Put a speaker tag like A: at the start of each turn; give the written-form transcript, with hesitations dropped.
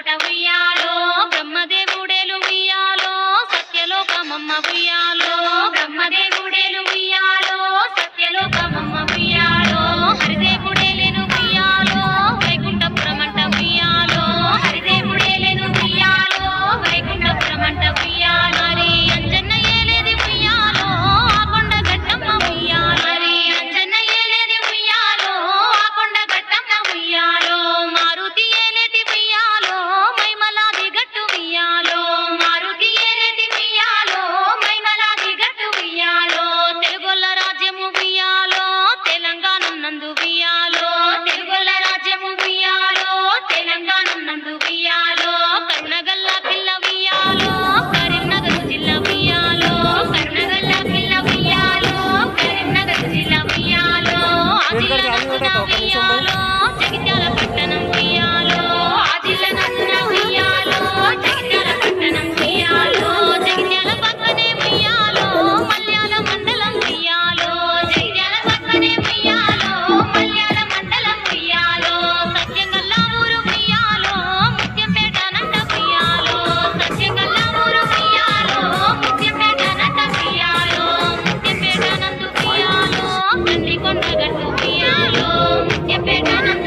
A: తోట ఉయ్యాలో బ్రహ్మదేవుడేలు ఉయ్యాలో సత్యలోకమమ్మ ఉయ్యాలో బ్రహ్మదేవుడేలు ఉయ్యాలో సత్యలోకమమ్మ ఉయ్యాలో హరిదేవుడేలేను ఉయ్యాలో వైకుంఠపురమంట ఉయ్యాలో హరిదేవుడేలేను ఉయ్యాలో వైకుంఠపురమంట ఉయ్యాలో హరి అంజన్న ఏలేది ఉయ్యాలో ఆ కొండ గట్టమ్మ ఉయ్యాలో హరి అంజన్న ఏలేది ఉయ్యాలో ఆ కొండ గట్టమ్మ ఉయ్యాలో మారుతి ఏలేది ఉయ్యాలో మైమలాది గట్టు ఉయ్యాలో మారుతి ఏలేది ఉయ్యాలో మైమలాది గట్టు ఉయ్యాలో తెలుగొల్ల రాజ్యము ఉయ్యాలో తెలంగాణ నందు ఉయ్యాలో తెలుగొల్ల రాజ్యము ఉయ్యాలో తెలంగాణ నందు ఉయ్యాలో కరుణగల్ల పిల్ల ఉయ్యాలో కరీంనగర్ జిల్లా ఉయ్యాలో కరుణగల్ల పిల్ల ఉయ్యాలో కరీంనగర్ జిల్లా ఉయ్యాలో ఆదిల నందున ఉయ్యాలో జగిత్యాల పట్టణం ఉయ్యాలో ఆదిల నందున ఉయ్యాలో జగిత్యాల పట్టణం ఉయ్యాలో జగిత్యాల పక్కనే ఉయ్యాలో మల్యాల మండలం ఉయ్యాలో జగిత్యాల పక్కనే ఉయ్యాలో మల్యాల మండలం ఉయ్యాలో సత్యంగల్ల ఊరు ఉయ్యాలో ముత్యంపేట నంట ఉయ్యాలో సత్యంగల్ల ఊరు ఉయ్యాలో ముత్యంపేట నంట ఉయ్యాలో ముత్యంపేట నందు ఉయ్యాలో తండ్రి కొండ గట్టు ఉయ్యాలో ముత్యంపేట నందు